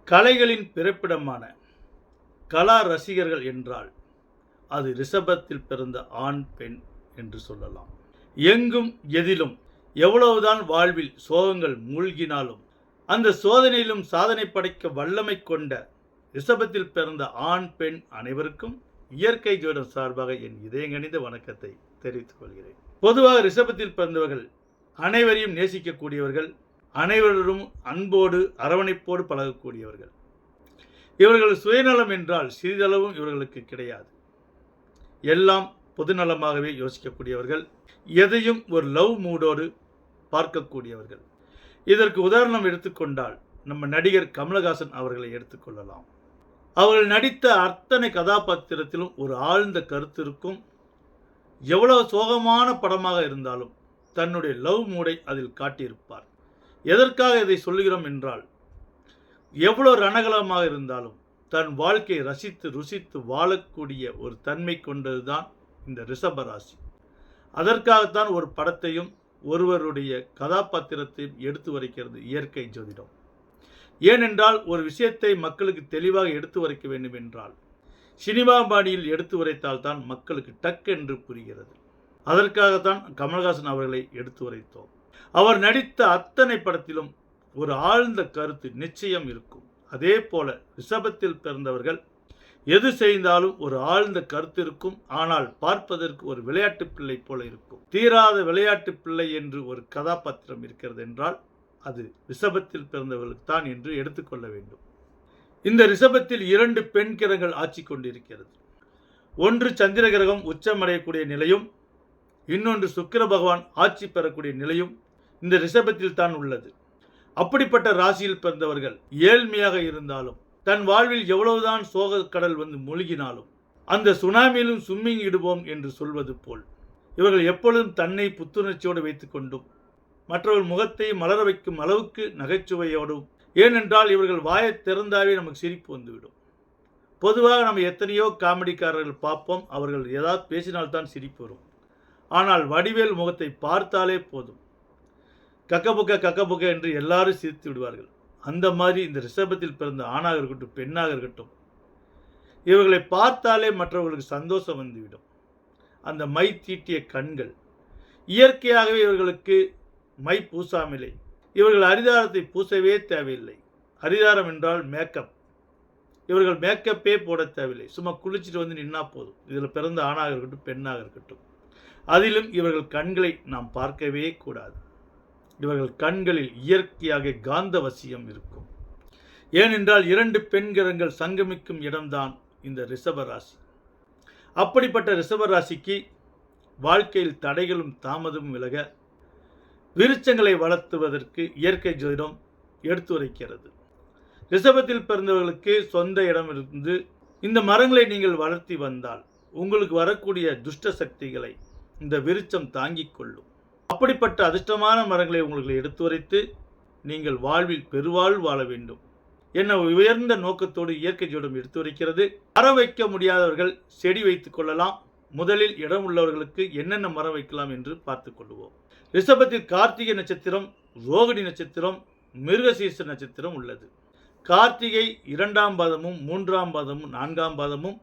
கலைகளின் பிறப்பிடமான கலா ரசிகர்கள் என்றால் அது ரிஷபத்தில் பிறந்த ஆண் பெண் என்று சொல்லலாம். எங்கும் எதிலும் எவ்வளவுதான் வாழ்வில் சோகங்கள் மூழ்கினாலும் அந்த சோதனையிலும் சாதனை படைக்க வல்லமை கொண்ட ரிஷபத்தில் பிறந்த ஆண் பெண் அனைவருக்கும் இயற்கை ஜோதிடம் சார்பாக என் இதயங்கனிந்த வணக்கத்தை தெரிவித்துக் கொள்கிறேன். பொதுவாக ரிஷபத்தில் பிறந்தவர்கள் அனைவரையும் நேசிக்கக்கூடியவர்கள், அனைவரும் அன்போடு அரவணைப்போடு பழகக்கூடியவர்கள். இவர்கள் சுயநலம் என்றால் சிறிதளவும் இவர்களுக்கு கிடையாது. எல்லாம் பொதுநலமாகவே யோசிக்கக்கூடியவர்கள், எதையும் ஒரு லவ் மூடோடு பார்க்கக்கூடியவர்கள். இதற்கு உதாரணம் எடுத்துக்கொண்டால் நம்ம நடிகர் கமலஹாசன் அவர்களை எடுத்துக்கொள்ளலாம். அவர்கள் நடித்த அத்தனை கதாபாத்திரத்திலும் ஒரு ஆழ்ந்த கருத்து இருக்கும். எவ்வளவு சோகமான படமாக இருந்தாலும் தன்னுடைய லவ் மூடை அதில் காட்டியிருப்பார். எதற்காக இதை சொல்லுகிறோம் என்றால், எவ்வளவு ரணகலமாக இருந்தாலும் தன் வாழ்க்கையை ரசித்து ருசித்து வாழக்கூடிய ஒரு தன்மை கொண்டதுதான் இந்த ரிஷபராசி. அதற்காகத்தான் ஒரு படத்தையும் ஒருவருடைய கதாபாத்திரத்தையும் எடுத்து வரைக்கிறது இயற்கை ஜோதிடம். ஏனென்றால் ஒரு விஷயத்தை மக்களுக்கு தெளிவாக எடுத்து வரைக்க வேண்டும் என்றால் சினிமா பாணியில் எடுத்து வரைத்தால்தான் மக்களுக்கு டக் என்று புரிகிறது. அதற்காகத்தான் கமலஹாசன் அவர்களை எடுத்து வரைத்தோம். அவர் நடித்த அத்தனை படத்திலும் ஒரு ஆழ்ந்த கருத்து நிச்சயம் இருக்கும். அதே போல ரிஷபத்தில் பிறந்தவர்கள் எது செய்தாலும் ஒரு ஆழ்ந்த கருத்து இருக்கும். ஆனால் பார்ப்பதற்கு ஒரு விளையாட்டு பிள்ளை போல இருக்கும். தீராத விளையாட்டு பிள்ளை என்று ஒரு கதாபாத்திரம் இருக்கிறது என்றால் அது ரிஷபத்தில் பிறந்தவர்களுக்கு தான் என்று எடுத்துக்கொள்ள வேண்டும். இந்த ரிஷபத்தில் 2 பெண் கிரகங்கள் ஆட்சி கொண்டிருக்கிறது. ஒன்று சந்திர கிரகம் உச்சமடையக்கூடிய நிலையும், இன்னொன்று சுக்கிர பகவான் ஆட்சி பெறக்கூடிய நிலையும் இந்த ரிஷபத்தில் தான் உள்ளது. அப்படிப்பட்ட ராசியில் பிறந்தவர்கள் ஏழ்மையாக இருந்தாலும், தன் வாழ்வில் எவ்வளவுதான் சோக கடல் வந்து மூழ்கினாலும் அந்த சுனாமியிலும் ஸ்விம்மிங் இடுவோம் என்று சொல்வது போல் இவர்கள் எப்பொழுதும் தன்னை புத்துணர்ச்சியோடு வைத்துக் கொண்டும் மற்றவர்கள் முகத்தை மலர வைக்கும் அளவுக்கு நகைச்சுவையோடும், ஏனென்றால் இவர்கள் வாயை திறந்தாவே நமக்கு சிரிப்பு வந்துவிடும். பொதுவாக நம்ம எத்தனையோ காமெடிக்காரர்கள் பார்ப்போம், அவர்கள் ஏதாவது பேசினால்தான் சிரிப்பு வரும். ஆனால் வடிவேல் முகத்தை பார்த்தாலே போதும், கக்கபுக்க என்று எல்லாரும் சிரித்து விடுவார்கள். அந்த மாதிரி இந்த ரிஷபத்தில் பிறந்த ஆணாக இருக்கட்டும் பெண்ணாக இருக்கட்டும், இவர்களை பார்த்தாலே மற்றவர்களுக்கு சந்தோஷம் வந்துவிடும். அந்த மை தீட்டிய கண்கள், இயற்கையாகவே இவர்களுக்கு மை பூசாமலே, இவர்கள் அரிதாரத்தை பூசவே தேவையில்லை. அரிதாரம் என்றால் மேக்கப். இவர்கள் மேக்கப்பே போட தேவையில்லை, சும்மா குளிச்சுட்டு வந்து நின்னா போதும். இதில் பிறந்த ஆணாக இருக்கட்டும் பெண்ணாக இருக்கட்டும். அதிலும் இவர்கள் கண்களை நாம் பார்க்கவே கூடாது. இவர்கள் கண்களில் இயற்கையாக காந்த வசியம் இருக்கும். ஏனென்றால் 2 பெண் கிரகங்கள் சங்கமிக்கும் இடம்தான் இந்த ரிஷபராசி. அப்படிப்பட்ட ரிஷபராசிக்கு வாழ்க்கையில் தடைகளும் தாமதமும் விலக விருட்சங்களை வளர்த்துவதற்கு இயற்கை ஜோதிடம் எடுத்துரைக்கிறது. ரிஷபத்தில் பிறந்தவர்களுக்கு சொந்த இடம் இருந்து இந்த மரங்களை நீங்கள் வளர்த்தி வந்தால் உங்களுக்கு வரக்கூடிய துஷ்ட சக்திகளை இந்த விருட்சம் தாங்கிக் கொள்ளும். அப்படிப்பட்ட அதிர்ஷ்டமான மரங்களை உங்களுக்கு எடுத்துரைத்து நீங்கள் வாழ்வில் பெருவாழ் வாழ வேண்டும் என்ன உயர்ந்த நோக்கத்தோடு இயற்கை ஜோதிடம் எடுத்துரைக்கிறது. மரம் வைக்க முடியாதவர்கள் செடி வைத்துக் கொள்ளலாம். முதலில் இடம் உள்ளவர்களுக்கு என்னென்ன மரம் வைக்கலாம் என்று பார்த்துக் கொள்வோம். ரிஷபத்தில் கார்த்திகை நட்சத்திரம், ரோகிணி நட்சத்திரம், மிருகசீர்ஷ நட்சத்திரம் உள்ளது. கார்த்திகை 2ஆம் பாதமும் 3ஆம் பாதமும் 4ஆம் பாதமும்,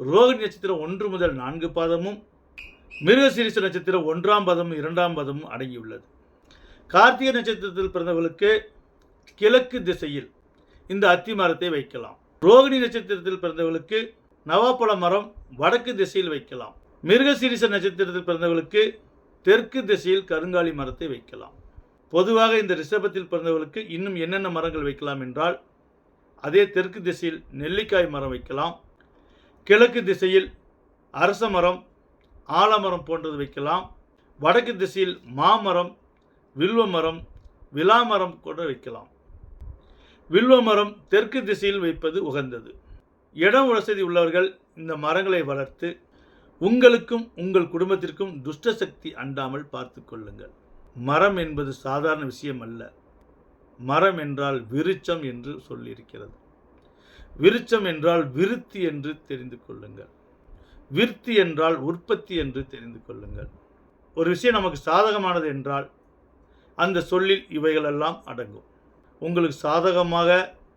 ரோகிணி நட்சத்திரம் 1 முதல் 4 பாதமும், மிருகசீரிஷ நட்சத்திரம் 1ஆம் பாதமும் 2ஆம் பாதமும் அடங்கியுள்ளது. கார்த்திகை நட்சத்திரத்தில் பிறந்தவர்களுக்கு கிழக்கு திசையில் இந்த அத்தி மரத்தை வைக்கலாம். ரோகிணி நட்சத்திரத்தில் பிறந்தவர்களுக்கு நவாப்பழ மரம் வடக்கு திசையில் வைக்கலாம். மிருகசீரிஷ நட்சத்திரத்தில் பிறந்தவர்களுக்கு தெற்கு திசையில் கருங்காலி மரத்தை வைக்கலாம். பொதுவாக இந்த ரிஷபத்தில் பிறந்தவர்களுக்கு இன்னும் என்னென்ன மரங்கள் வைக்கலாம் என்றால், அதே தெற்கு திசையில் நெல்லிக்காய் மரம் வைக்கலாம். கிழக்கு திசையில் அரச மரம், ஆலமரம் போன்றது வைக்கலாம். வடக்கு திசையில் மாமரம், வில்வ மரம், விலாமரம் கூட வைக்கலாம். வில்வ மரம் தெற்கு திசையில் வைப்பது உகந்தது. இடம் வசதி உள்ளவர்கள் இந்த மரங்களை வளர்த்து உங்களுக்கும் உங்கள் குடும்பத்திற்கும் துஷ்ட சக்தி அண்டாமல் பார்த்து கொள்ளுங்கள். மரம் என்பது சாதாரண விஷயம் அல்ல. மரம் என்றால் விருட்சம் என்று சொல்லியிருக்கிறது. விருட்சம் என்றால் விருத்தி என்று தெரிந்து கொள்ளுங்கள். விருத்தி என்றால் உற்பத்தி என்று தெரிந்து கொள்ளுங்கள். ஒரு விஷயம் நமக்கு சாதகமானது என்றால் அந்த சொல்லில் இவைகளெல்லாம் அடங்கும். உங்களுக்கு சாதகமாக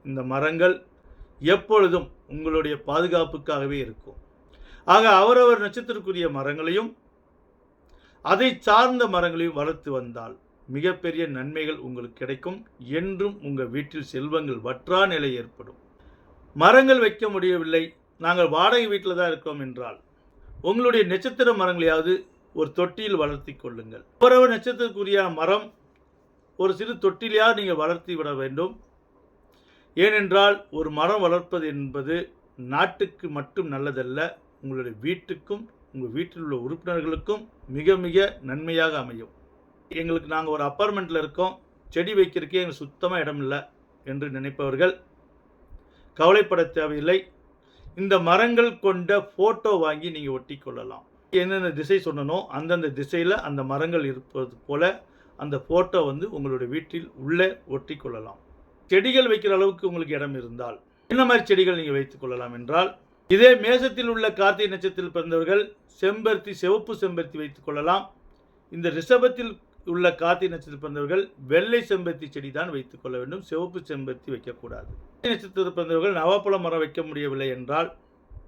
இந்த மரங்கள் எப்பொழுதும் உங்களுடைய பாதுகாப்புக்காகவே இருக்கும். ஆக அவரவர் நட்சத்திரக்குரிய மரங்களையும் அதை சார்ந்த மரங்களையும் வளர்த்து வந்தால் மிகப்பெரிய நன்மைகள் உங்களுக்கு கிடைக்கும். என்றும் உங்கள் வீட்டில் செல்வங்கள் வற்றா நிலை ஏற்படும். மரங்கள் வைக்க முடியவில்லை, நாங்கள் வாடகை வீட்டில் தான் இருக்கோம் என்றால் உங்களுடைய நட்சத்திர மரங்களையாவது ஒரு தொட்டியில் வளர்த்தி கொள்ளுங்கள். அவரவர் நட்சத்திரக்குரிய மரம் ஒரு சிறு தொட்டிலையாவது நீங்கள் வளர்த்தி விட வேண்டும். ஏனென்றால் ஒரு மரம் வளர்ப்பது என்பது நாட்டுக்கு மட்டும் நல்லதல்ல, உங்களுடைய வீட்டுக்கும் உங்கள் வீட்டில் உள்ள உறுப்பினர்களுக்கும் மிக மிக நன்மையாக அமையும். எங்களுக்கு நாங்கள் ஒரு அப்பார்ட்மெண்ட்டில் இருக்கோம், செடி வைக்கிறதுக்கே எங்களுக்கு சுத்தமாக இடம் இல்லை என்று நினைப்பவர்கள் கவலைப்பட தேவையில்லை. இந்த மரங்கள் கொண்ட ஃபோட்டோ வாங்கி நீங்கள் ஒட்டி கொள்ளலாம். எந்தெந்த திசை சொன்னனோ அந்தந்த திசையில் அந்த மரங்கள் இருப்பது போல அந்த ஃபோட்டோ உங்களுடைய வீட்டில் உள்ளே ஒட்டி கொள்ளலாம். செடிகள் வைக்கிற அளவுக்கு உங்களுக்கு இடம் இருந்தால் என்ன மாதிரி செடிகள் நீங்கள் வைத்துக் கொள்ளலாம் என்றால், இதே மேசத்தில் உள்ள கார்த்திகை நட்சத்திரத்தில் பிறந்தவர்கள் செம்பருத்தி, சிவப்பு செம்பருத்தி வைத்துக் கொள்ளலாம். இந்த ரிஷபத்தில் உள்ள கார்த்திகை நட்சத்திரத்தில் பிறந்தவர்கள் வெள்ளை செம்பருத்தி செடி தான் வைத்துக் கொள்ள வேண்டும், சிவப்பு செம்பருத்தி வைக்கக்கூடாது. நட்சத்திரத்தில் பிறந்தவர்கள் நவாப்பழ மரம் வைக்க முடியவில்லை என்றால்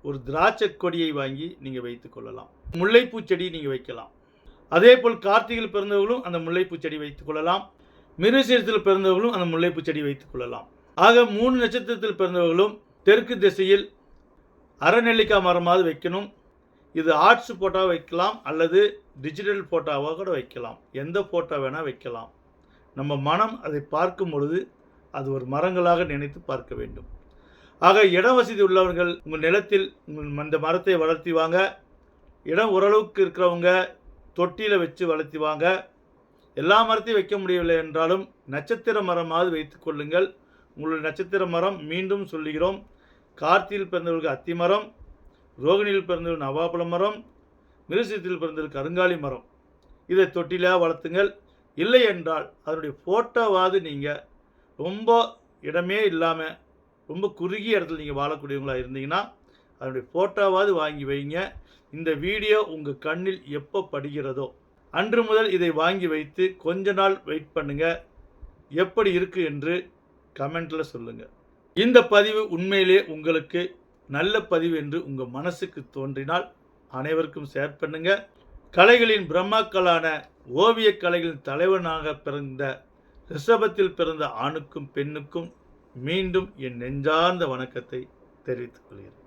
ஒரு திராட்சை கொடியை வாங்கி நீங்கள் வைத்துக் கொள்ளலாம். முல்லைப்பூ செடி நீங்கள் வைக்கலாம். அதே போல் கார்த்திகையில் பிறந்தவர்களும் அந்த முல்லைப்பூ செடி வைத்துக் கொள்ளலாம். மிருகசீரத்தில் பிறந்தவர்களும் அந்த முல்லைப்பூ செடி வைத்துக் கொள்ளலாம். ஆக 3 நட்சத்திரத்தில் பிறந்தவர்களும் தெற்கு திசையில் அரைநெல்லிக்காய் மரமாவது வைக்கணும். இது ஆர்ட்ஸ் ஃபோட்டோ வைக்கலாம் அல்லது டிஜிட்டல் ஃபோட்டோவாக கூட வைக்கலாம். எந்த ஃபோட்டோ வேணால் வைக்கலாம். நம்ம மனம் அதை பார்க்கும் பொழுது அது ஒரு மரங்களாக நினைத்து பார்க்க வேண்டும். ஆக இட வசதி உள்ளவர்கள் உங்கள் நிலத்தில் அந்த மரத்தை வளர்த்தி வாங்க. இடம் ஓரளவுக்கு இருக்கிறவங்க தொட்டியில் வச்சு வளர்த்தி வாங்க. எல்லா மரத்தையும் வைக்க முடியவில்லை என்றாலும் நட்சத்திர மரமாவது வைத்துக் கொள்ளுங்கள். உங்களுடைய நட்சத்திர மரம் மீண்டும் சொல்லுகிறோம், கார்த்திகையில் பிறந்தவர்களுக்கு அத்தி மரம், ரோகிணியில் பிறந்தவர்கள் நவாப்பழ மரம், மிருகசீரத்தில் பிறந்தவர்களுக்கு கருங்காலி மரம். இதை தொட்டிலாக வளர்த்துங்கள். இல்லை என்றால் அதனுடைய ஃபோட்டோவாவது நீங்கள் ரொம்ப இடமே இல்லாமல் ரொம்ப குறுகிய இடத்துல நீங்கள் வாழக்கூடியவங்களாக இருந்தீங்கன்னா அதனுடைய ஃபோட்டோவாவது வாங்கி வைங்க. இந்த வீடியோ உங்கள் கண்ணில் எப்போ படுகிறதோ அன்று முதல் இதை வாங்கி வைத்து கொஞ்ச நாள் வெயிட் பண்ணுங்கள். எப்படி இருக்குது என்று கமெண்ட்டில் சொல்லுங்கள். இந்த பதிவு உண்மையிலே உங்களுக்கு நல்ல பதிவு என்று உங்கள் மனசுக்கு தோன்றினால் அனைவருக்கும் ஷேர் பண்ணுங்கள். கலைகளின் பிரம்மாக்களான ஓவியக் கலைகளின் தலைவனாக பிறந்த ரிஷபத்தில் பிறந்த ஆணுக்கும் பெண்ணுக்கும் மீண்டும் என் நெஞ்சார்ந்த வணக்கத்தை தெரிவித்துக் கொள்கிறேன்.